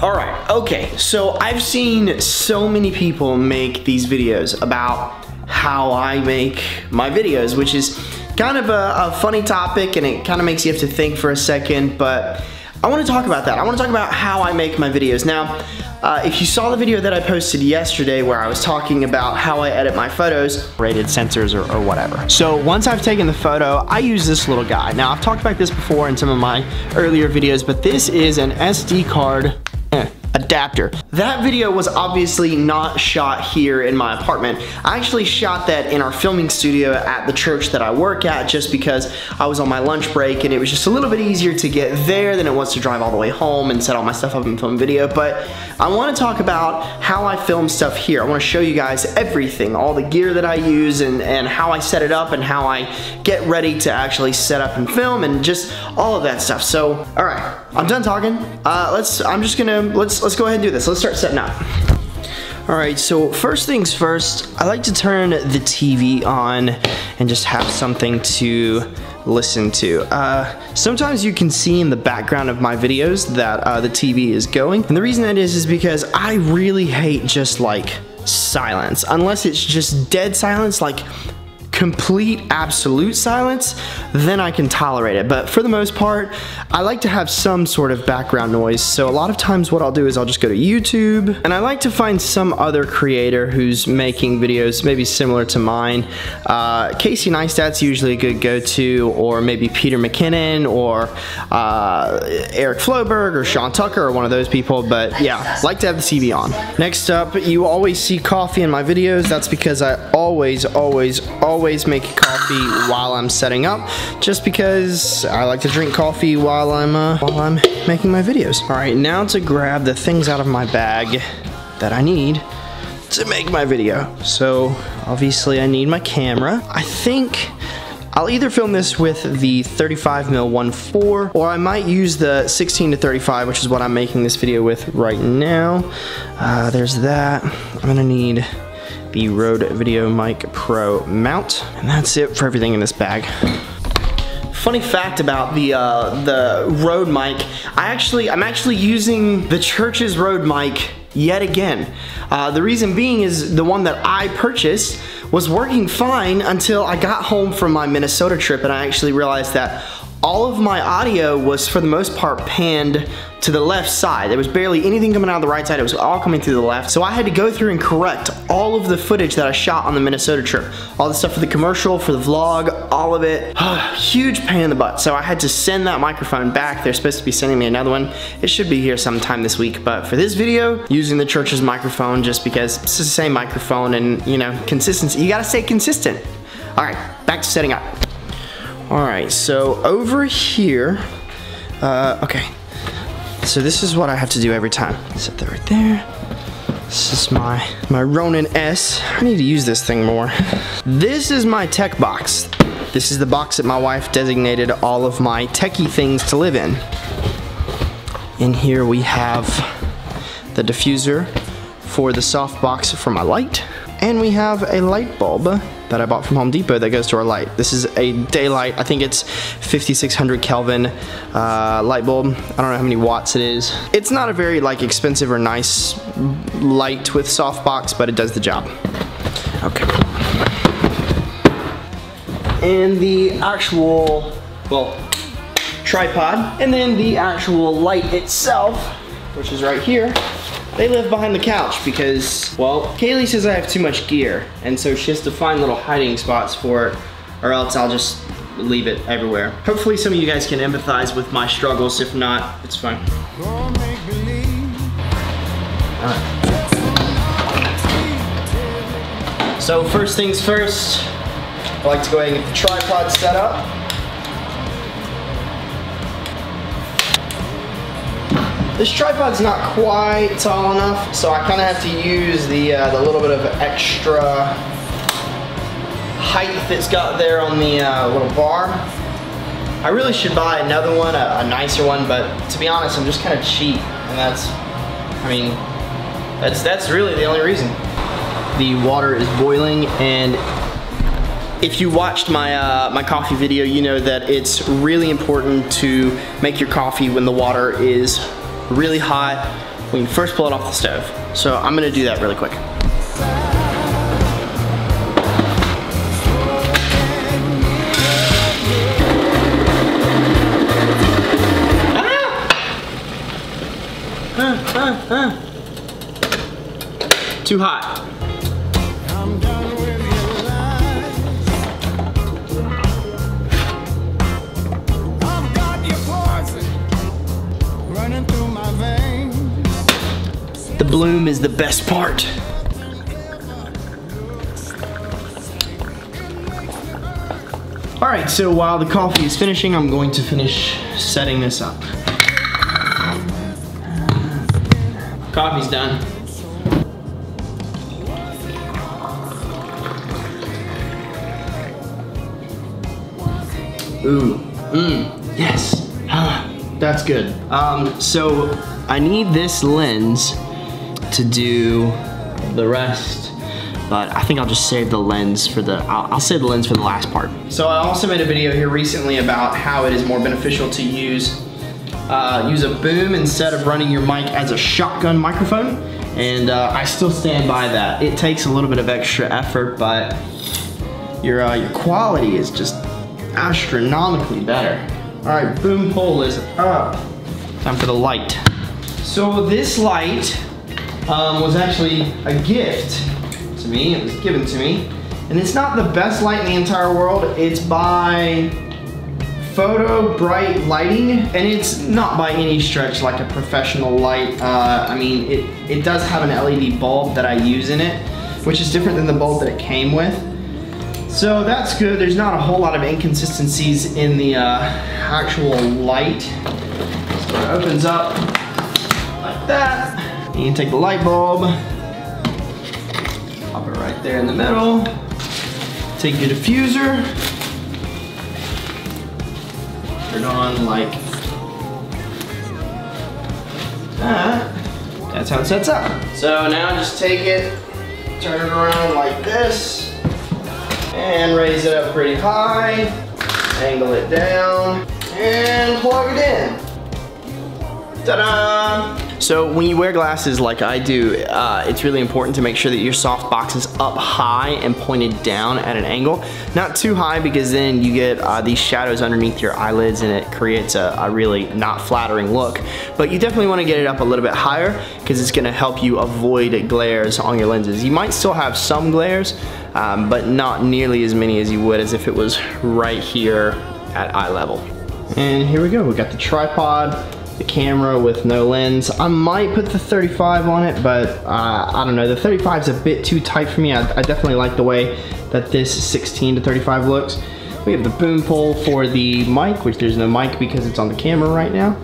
All right, okay, so I've seen so many people make these videos about how I make my videos, which is kind of a funny topic, and it kind of makes you have to think for a second, but I want to talk about that. I want to talk about how I make my videos. Now, if you saw the video that I posted yesterday where I was talking about how I edit my photos, rated sensors or whatever. So once I've taken the photo, I use this little guy. Now, I've talked about this before in some of my earlier videos, but this is an SD card adapter. That video was obviously not shot here in my apartment. I actually shot that in our filming studio at the church that I work at, just because I was on my lunch break and it was just a little bit easier to get there than it was to drive all the way home and set all my stuff up and film video. But I want to talk about how I film stuff here. I want to show you guys everything, all the gear that I use and how I set it up and how I get ready to actually set up and film and just all of that stuff. So, all right, I'm done talking. Let's go ahead and do this. Let's start setting up. All right, so first things first, I like to turn the TV on and just have something to listen to. Sometimes you can see in the background of my videos that the TV is going, and the reason that is because I really hate just like silence. Unless it's just dead silence, like complete absolute silence, then I can tolerate it. But for the most part, I like to have some sort of background noise. So a lot of times what I'll do is I'll just go to YouTube, and I like to find some other creator who's making videos maybe similar to mine. Casey Neistat's usually a good go-to, or maybe Peter McKinnon, or Eric Floberg, or Sean Tucker, or one of those people. But yeah, like to have the TV on. Next up, you always see coffee in my videos. That's because I always make coffee while I'm setting up, just because I like to drink coffee while I'm making my videos. All right, now to grab the things out of my bag that I need to make my video. So obviously I need my camera. I think I'll either film this with the 35mm 1.4, or I might use the 16-35, which is what I'm making this video with right now. There's that. I'm gonna need the Rode Video Mic Pro mount, and that's it for everything in this bag. Funny fact about the Rode mic, I'm actually using the church's Rode mic yet again. The reason being is the one that I purchased was working fine until I got home from my Minnesota trip, and I actually realized that all of my audio was for the most part panned to the left side. There was barely anything coming out of the right side. It was all coming through the left. So I had to go through and correct all of the footage that I shot on the Minnesota trip. All the stuff for the commercial, for the vlog, all of it. Huge pain in the butt. So I had to send that microphone back. They're supposed to be sending me another one. It should be here sometime this week. But for this video, using the church's microphone, just because it's the same microphone, and you know, consistency. You gotta stay consistent. All right, back to setting up. All right, so over here, okay. So this is what I have to do every time. Set that right there. This is my Ronin S. I need to use this thing more. This is my tech box. This is the box that my wife designated all of my techie things to live in. In here we have the diffuser for the soft box for my light. And we have a light bulb that I bought from Home Depot that goes to our light. This is a daylight. I think it's 5600 Kelvin light bulb. I don't know how many watts it is. It's not a very like expensive or nice light with softbox, but it does the job. Okay. And the actual, well, tripod, and then the actual light itself, which is right here. They live behind the couch because, well, Kaylee says I have too much gear, and so she has to find little hiding spots for it, or else I'll just leave it everywhere. Hopefully some of you guys can empathize with my struggles. If not, it's fine. Alright. So first things first, I like to go ahead and get the tripod set up. This tripod's not quite tall enough, so I kind of have to use the little bit of extra height that's got there on the little bar. I really should buy another one, a nicer one, but to be honest, I'm just kind of cheap, and that's really the only reason. The water is boiling, and if you watched my coffee video, you know that it's really important to make your coffee when the water is really hot we can first pull it off the stove. So I'm gonna do that really quick. Too hot. I'm done with your lies. I've got your poison running through my veins. The bloom is the best part. All right, so while the coffee is finishing, I'm going to finish setting this up. Coffee's done. Ooh, yes, that's good. So I need this lens to do the rest, but I think I'll just save the lens for the, I'll save the lens for the last part. So I also made a video here recently about how it is more beneficial to use a boom instead of running your mic as a shotgun microphone, and I still stand by that. It takes a little bit of extra effort, but your quality is just astronomically better. All right, boom pole is up. Time for the light. So this light was actually a gift to me. It was given to me, and it's not the best light in the entire world. It's by Photo Bright Lighting, and it's not by any stretch like a professional light. I mean, it does have an LED bulb that I use in it, which is different than the bulb that it came with. So that's good. There's not a whole lot of inconsistencies in the actual light. So it opens up like that. You can take the light bulb, pop it right there in the middle, take your diffuser, turn on like that. That's how it sets up. So now just take it, turn it around like this, and raise it up pretty high, angle it down, and plug it in. Ta-da! So when you wear glasses like I do, it's really important to make sure that your softbox is up high and pointed down at an angle. Not too high, because then you get these shadows underneath your eyelids and it creates a really not flattering look. But you definitely want to get it up a little bit higher, because it's going to help you avoid glares on your lenses. You might still have some glares, but not nearly as many as you would as if it was right here at eye level. And here we go, we got the tripod, the camera with no lens. I might put the 35 on it, but I don't know, the 35 is a bit too tight for me. I definitely like the way that this 16 to 35 looks. We have the boom pole for the mic, which there's no mic because it's on the camera right now.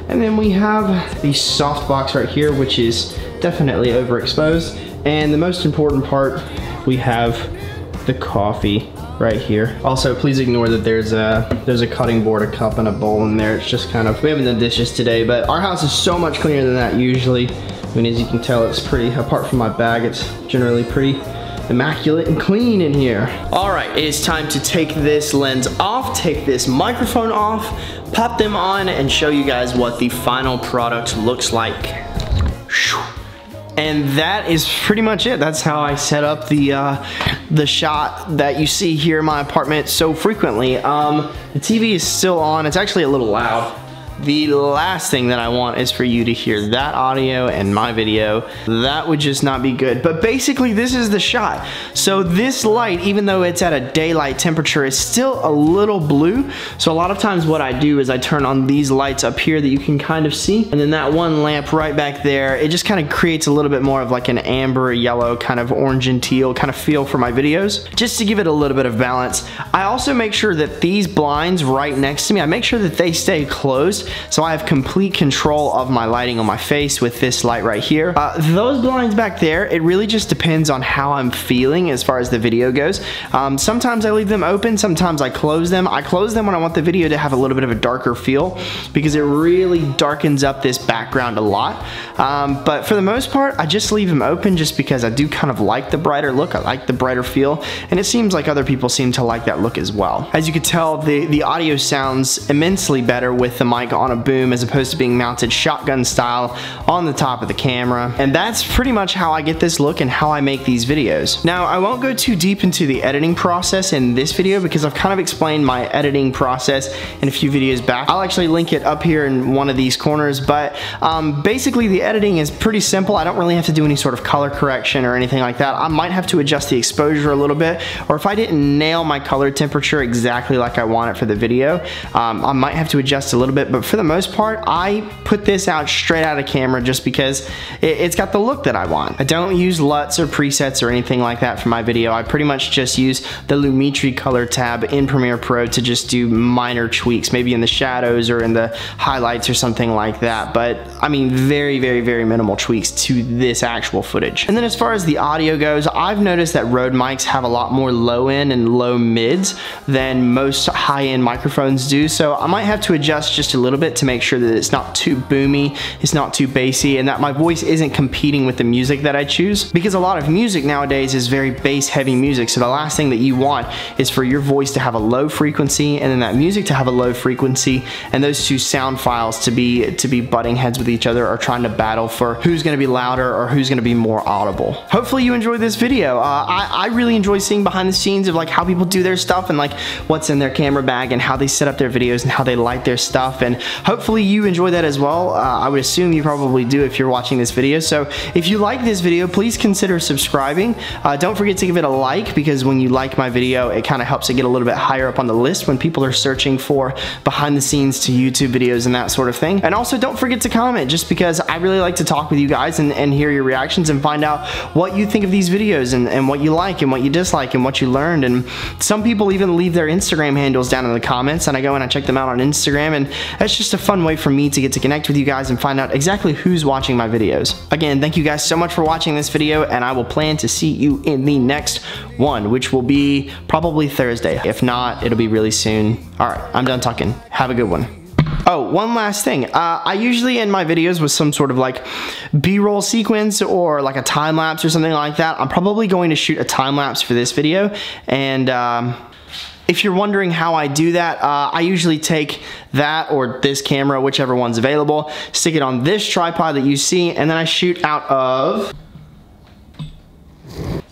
And then we have the softbox right here, which is definitely overexposed. And the most important part, we have the coffee right here. Also, please ignore that there's a cutting board, a cup, and a bowl in there. It's just kind of, we haven't done dishes today, but our house is so much cleaner than that usually. I mean, as you can tell, it's pretty, apart from my bag, it's generally pretty immaculate and clean in here. All right, it is time to take this lens off, take this microphone off, pop them on, and show you guys what the final product looks like. And that is pretty much it. That's how I set up the shot that you see here in my apartment so frequently. The TV is still on. It's actually a little loud. The last thing that I want is for you to hear that audio and my video. That would just not be good. But basically, this is the shot. So this light, even though it's at a daylight temperature, is still a little blue. So a lot of times what I do is I turn on these lights up here that you can kind of see. And then that one lamp right back there, it just kind of creates a little bit more of like an amber, yellow, kind of orange and teal kind of feel for my videos, just to give it a little bit of balance. I also make sure that these blinds right next to me, I make sure that they stay closed. So I have complete control of my lighting on my face with this light right here. Those blinds back there, it really just depends on how I'm feeling as far as the video goes. Sometimes I leave them open, sometimes I close them. I close them when I want the video to have a little bit of a darker feel, because it really darkens up this background a lot. But for the most part, I just leave them open just because I do kind of like the brighter look. I like the brighter feel, and it seems like other people seem to like that look as well. As you can tell, the audio sounds immensely better with the mic on a boom as opposed to being mounted shotgun style on the top of the camera. And that's pretty much how I get this look and how I make these videos. Now, I won't go too deep into the editing process in this video because I've kind of explained my editing process in a few videos back. I'll actually link it up here in one of these corners, but basically the editing is pretty simple. I don't really have to do any sort of color correction or anything like that. I might have to adjust the exposure a little bit, or if I didn't nail my color temperature exactly like I want it for the video, I might have to adjust a little bit, but for the most part, I put this out straight out of camera just because it's got the look that I want. I don't use LUTs or presets or anything like that for my video. I pretty much just use the Lumetri color tab in Premiere Pro to just do minor tweaks, maybe in the shadows or in the highlights or something like that, but I mean very minimal tweaks to this actual footage. And then as far as the audio goes, I've noticed that Rode mics have a lot more low end and low mids than most high-end microphones do, so I might have to adjust just a little bit to make sure that it's not too boomy, it's not too bassy, and that my voice isn't competing with the music that I choose, because a lot of music nowadays is very bass heavy music, so the last thing that you want is for your voice to have a low frequency and then that music to have a low frequency, and those two sound files to be butting heads with each other or trying to battle for who's going to be louder or who's going to be more audible. Hopefully you enjoyed this video. I really enjoy seeing behind the scenes of like how people do their stuff and like what's in their camera bag and how they set up their videos and how they light their stuff, and hopefully you enjoy that as well. I would assume you probably do if you're watching this video, so if you like this video, please consider subscribing. Don't forget to give it a like, because when you like my video, it kind of helps it get a little bit higher up on the list when people are searching for behind the scenes to YouTube videos and that sort of thing. And also don't forget to comment, just because I really like to talk with you guys and hear your reactions and find out what you think of these videos and what you like and what you dislike and what you learned. And some people even leave their Instagram handles down in the comments, and I go and I check them out on Instagram, and that's just a fun way for me to get to connect with you guys and find out exactly who's watching my videos. Again, thank you guys so much for watching this video, and I will plan to see you in the next one, which will be probably Thursday. If not, it'll be really soon. Alright, I'm done talking. Have a good one. Oh, one last thing. I usually end my videos with some sort of like B-roll sequence or like a time lapse or something like that. I'm probably going to shoot a time lapse for this video, and if you're wondering how I do that, I usually take that or this camera, whichever one's available, stick it on this tripod that you see, and then I shoot out of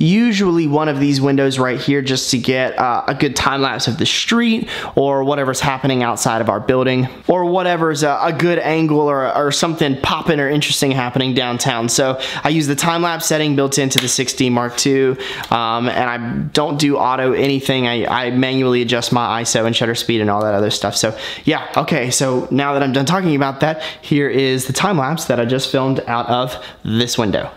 usually one of these windows right here, just to get a good time lapse of the street or whatever's happening outside of our building, or whatever's a good angle or something popping or interesting happening downtown. So I use the time lapse setting built into the 6D Mark II, and I don't do auto anything. I manually adjust my ISO and shutter speed and all that other stuff. So yeah, okay, so now that I'm done talking about that, here is the time lapse that I just filmed out of this window.